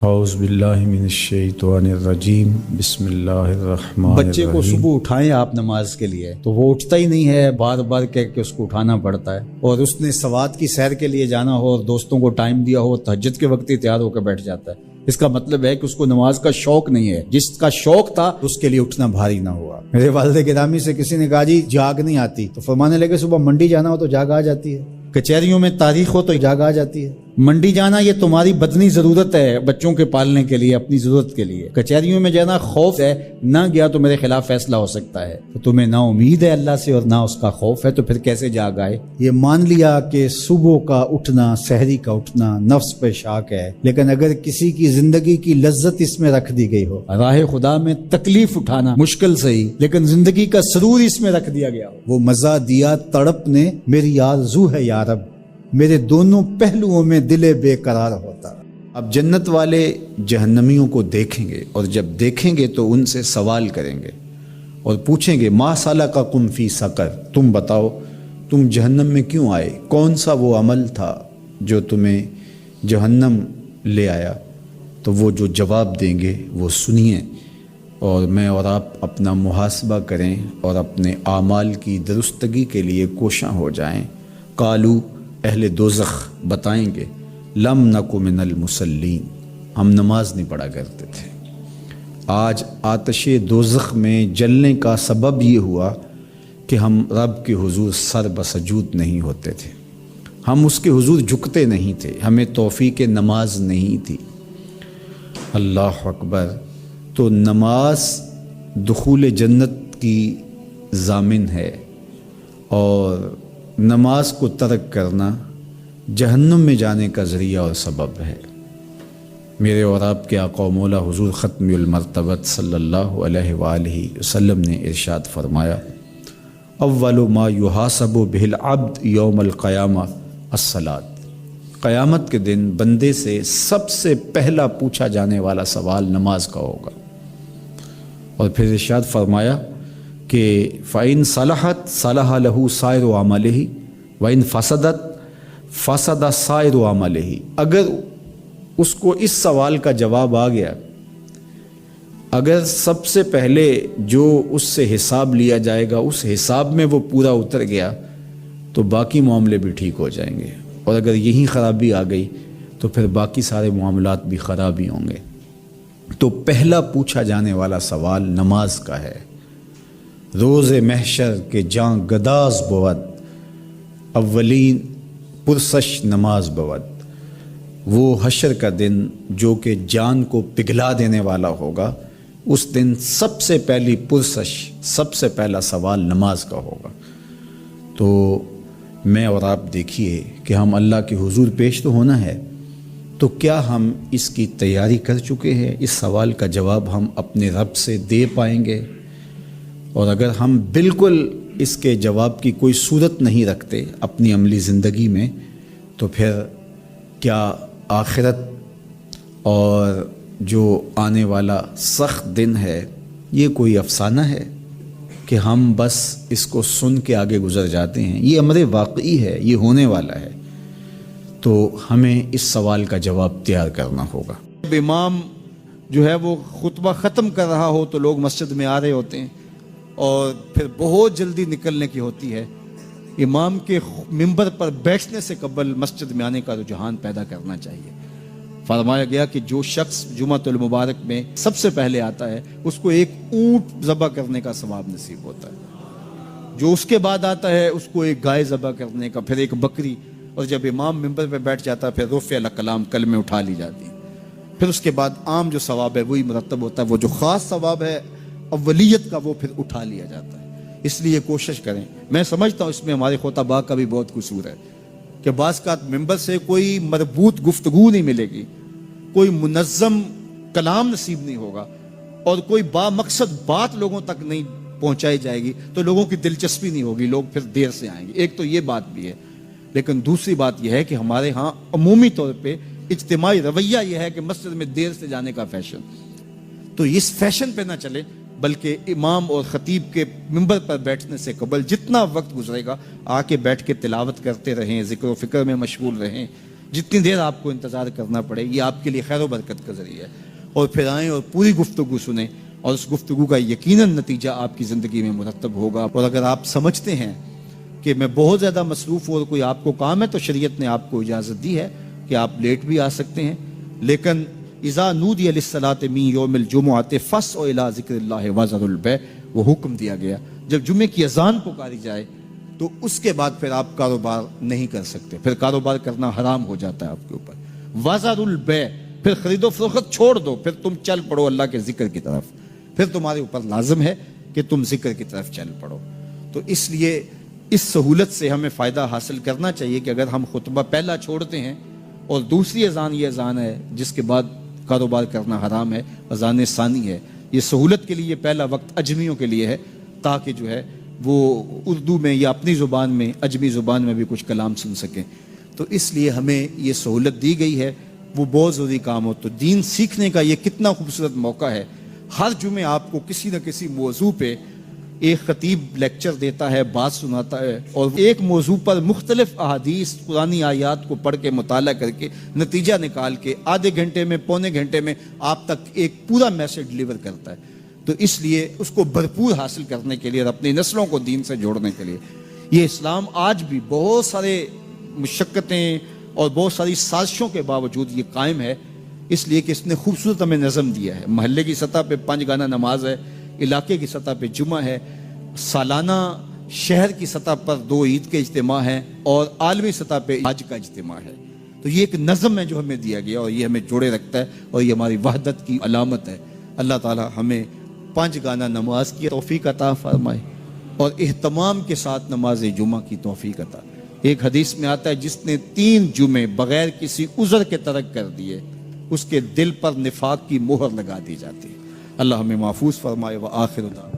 اعوذ باللہ من الشیطان الرجیم بسم اللہ الرحمن الرحیم۔ بچے کو صبح اٹھائیں آپ نماز کے لیے تو وہ اٹھتا ہی نہیں ہے، بار بار کہہ کے اس کو اٹھانا پڑتا ہے، اور اس نے سوات کی سیر کے لیے جانا ہو اور دوستوں کو ٹائم دیا ہو، تہجد کے وقت ہی تیار ہو کے بیٹھ جاتا ہے۔ اس کا مطلب ہے کہ اس کو نماز کا شوق نہیں ہے، جس کا شوق تھا اس کے لیے اٹھنا بھاری نہ ہوا۔ میرے والد گرامی سے کسی نے کہا جی جاگ نہیں آتی، تو فرمانے لگے صبح منڈی جانا ہو تو جاگ آ جاتی ہے، کچہریوں میں تاریخ ہو تو جاگ آ جاتی ہے۔ منڈی جانا یہ تمہاری بدنی ضرورت ہے، بچوں کے پالنے کے لیے، اپنی ضرورت کے لیے۔ کچہریوں میں جانا خوف ہے، نہ گیا تو میرے خلاف فیصلہ ہو سکتا ہے، تو تمہیں نہ امید ہے اللہ سے اور نہ اس کا خوف ہے، تو پھر کیسے جاگ آئے؟ یہ مان لیا کہ صبح کا اٹھنا، سحری کا اٹھنا نفس پہ شاک ہے، لیکن اگر کسی کی زندگی کی لذت اس میں رکھ دی گئی ہو، راہ خدا میں تکلیف اٹھانا مشکل سے ہی، لیکن زندگی کا سرور اس میں رکھ دیا گیا ہو، وہ مزہ دیا تڑپ نے، میری آرزو ہے یا رب، میرے دونوں پہلوؤں میں دل بے قرار ہوتا۔ اب جنت والے جہنمیوں کو دیکھیں گے، اور جب دیکھیں گے تو ان سے سوال کریں گے اور پوچھیں گے ما سلککم فی سقر، تم بتاؤ تم جہنم میں کیوں آئے، کون سا وہ عمل تھا جو تمہیں جہنم لے آیا؟ تو وہ جو جواب دیں گے وہ سنیے، اور میں اور آپ اپنا محاسبہ کریں اور اپنے اعمال کی درستگی کے لیے کوشاں ہو جائیں۔ قالو، اہل دوزخ بتائیں گے، لم نک من المصلین، ہم نماز نہیں پڑھا کرتے تھے۔ آج آتش دوزخ میں جلنے کا سبب یہ ہوا کہ ہم رب کے حضور سر بسجود نہیں ہوتے تھے، ہم اس کے حضور جھکتے نہیں تھے، ہمیں توفیق نماز نہیں تھی۔ اللہ اکبر۔ تو نماز دخول جنت کی ضامن ہے، اور نماز کو ترک کرنا جہنم میں جانے کا ذریعہ اور سبب ہے۔ میرے اور آپ کے آقا و مولا حضور ختم المرتبت صلی اللہ علیہ وآلہ وسلم نے ارشاد فرمایا، اول ما یحاسب بہ العبد یوم القیامہ الصلاۃ، قیامت کے دن بندے سے سب سے پہلا پوچھا جانے والا سوال نماز کا ہوگا۔ اور پھر ارشاد فرمایا کہ فَإِن صَلَحَتْ صَلَحَ لَهُ سَائِرُ عَمَلِهِ وَإِن فَسَدَتْ فَسَدَ سَائِرُ عَمَلِهِ، اگر اس کو اس سوال کا جواب آ گیا، اگر سب سے پہلے جو اس سے حساب لیا جائے گا اس حساب میں وہ پورا اتر گیا تو باقی معاملے بھی ٹھیک ہو جائیں گے، اور اگر یہی خرابی آ گئی تو پھر باقی سارے معاملات بھی خراب ہی ہوں گے۔ تو پہلا پوچھا جانے والا سوال نماز کا ہے۔ روز محشر کے جاں گداز بود، اولین پرسش نماز بود۔ وہ حشر کا دن جو کہ جان کو پگھلا دینے والا ہوگا، اس دن سب سے پہلی پرسش، سب سے پہلا سوال نماز کا ہوگا۔ تو میں اور آپ دیکھیے کہ ہم اللہ کے حضور پیش تو ہونا ہے، تو کیا ہم اس کی تیاری کر چکے ہیں؟ اس سوال کا جواب ہم اپنے رب سے دے پائیں گے؟ اور اگر ہم بالکل اس کے جواب کی کوئی صورت نہیں رکھتے اپنی عملی زندگی میں، تو پھر کیا آخرت اور جو آنے والا سخت دن ہے یہ کوئی افسانہ ہے کہ ہم بس اس کو سن کے آگے گزر جاتے ہیں؟ یہ امر واقعی ہے، یہ ہونے والا ہے۔ تو ہمیں اس سوال کا جواب تیار کرنا ہوگا۔ جب امام جو ہے وہ خطبہ ختم کر رہا ہو تو لوگ مسجد میں آ رہے ہوتے ہیں، اور پھر بہت جلدی نکلنے کی ہوتی ہے۔ امام کے منبر پر بیٹھنے سے قبل مسجد میں آنے کا رجحان پیدا کرنا چاہیے۔ فرمایا گیا کہ جو شخص جمعۃ المبارک میں سب سے پہلے آتا ہے اس کو ایک اونٹ ذبح کرنے کا ثواب نصیب ہوتا ہے، جو اس کے بعد آتا ہے اس کو ایک گائے ذبح کرنے کا، پھر ایک بکری، اور جب امام منبر پہ بیٹھ جاتا ہے پھر رفع الکلام کلمے اٹھا لی جاتی ہیں، پھر اس کے بعد عام جو ثواب ہے وہی مرتب ہوتا ہے، وہ جو خاص ثواب ہے اولیت کا وہ پھر اٹھا لیا جاتا ہے۔ اس لیے کوشش کریں۔ میں سمجھتا ہوں اس میں ہمارے خطباء کا بھی بہت قصور ہے کہ بعض کا ممبر سے کوئی مربوط گفتگو نہیں ملے گی، کوئی منظم کلام نصیب نہیں ہوگا، اور کوئی با مقصد بات لوگوں تک نہیں پہنچائی جائے گی تو لوگوں کی دلچسپی نہیں ہوگی، لوگ پھر دیر سے آئیں گے۔ ایک تو یہ بات بھی ہے، لیکن دوسری بات یہ ہے کہ ہمارے ہاں عمومی طور پہ اجتماعی رویہ یہ ہے کہ مسجد میں دیر سے جانے کا فیشن، تو اس فیشن پہ نہ چلے، بلکہ امام اور خطیب کے منبر پر بیٹھنے سے قبل جتنا وقت گزرے گا آ کے بیٹھ کے تلاوت کرتے رہیں، ذکر و فکر میں مشغول رہیں، جتنی دیر آپ کو انتظار کرنا پڑے یہ آپ کے لیے خیر و برکت کا ذریعہ ہے. اور پھر آئیں اور پوری گفتگو سنیں اور اس گفتگو کا یقیناً نتیجہ آپ کی زندگی میں مرتب ہوگا. اور اگر آپ سمجھتے ہیں کہ میں بہت زیادہ مصروف ہوں اور کوئی آپ کو کام ہے تو شریعت نے آپ کو اجازت دی ہے کہ آپ لیٹ بھی آ سکتے ہیں. لیکن اذا نودی للصلاۃ من یوم الجمعۃ فاسعوا الی ذکر اللہ وذروا البیع، وہ حکم دیا گیا جب جمعے کی اذان پکاری جائے تو اس کے بعد پھر آپ کاروبار نہیں کر سکتے، پھر کاروبار کرنا حرام ہو جاتا ہے آپ کے اوپر. وذروا البیع، پھر خرید و فروخت چھوڑ دو، پھر تم چل پڑو اللہ کے ذکر کی طرف، پھر تمہارے اوپر لازم ہے کہ تم ذکر کی طرف چل پڑو. تو اس لیے اس سہولت سے ہمیں فائدہ حاصل کرنا چاہیے کہ اگر ہم خطبہ پہلا چھوڑتے ہیں اور دوسری اذان یہ اذان ہے جس کے بعد کاروبار کرنا حرام ہے، اذان ثانی ہے، یہ سہولت کے لیے پہلا وقت اجمیوں کے لیے ہے تاکہ جو ہے وہ اردو میں یا اپنی زبان میں اجمی زبان میں بھی کچھ کلام سن سکیں. تو اس لیے ہمیں یہ سہولت دی گئی ہے، وہ بہت ضروری کام ہو. تو دین سیکھنے کا یہ کتنا خوبصورت موقع ہے. ہر جمعے آپ کو کسی نہ کسی موضوع پہ ایک خطیب لیکچر دیتا ہے، بات سناتا ہے، اور ایک موضوع پر مختلف احادیث قرآنی آیات کو پڑھ کے مطالعہ کر کے نتیجہ نکال کے آدھے گھنٹے میں پونے گھنٹے میں آپ تک ایک پورا میسج ڈلیور کرتا ہے. تو اس لیے اس کو بھرپور حاصل کرنے کے لیے اور اپنی نسلوں کو دین سے جوڑنے کے لیے یہ اسلام آج بھی بہت سارے مشقتیں اور بہت ساری سازشوں کے باوجود یہ قائم ہے، اس لیے کہ اس نے خوبصورت ہمیں نظم دیا ہے. محلے کی سطح پہ 5 گانا نماز ہے، علاقے کی سطح پہ جمعہ ہے، سالانہ شہر کی سطح پر 2 عید کے اجتماع ہیں اور عالمی سطح پہ حج کا اجتماع ہے. تو یہ ایک نظم ہے جو ہمیں دیا گیا اور یہ ہمیں جوڑے رکھتا ہے اور یہ ہماری وحدت کی علامت ہے. اللہ تعالی ہمیں 5 گانا نماز کی توفیق عطا فرمائے اور اہتمام کے ساتھ نماز جمعہ کی توفیق عطا. ایک حدیث میں آتا ہے جس نے 3 جمعے بغیر کسی عذر کے ترک کر دیے اس کے دل پر نفاق کی مہر لگا دی جاتی ہے. اللہ ہمیں محفوظ فرمائے. وآخر دعوانا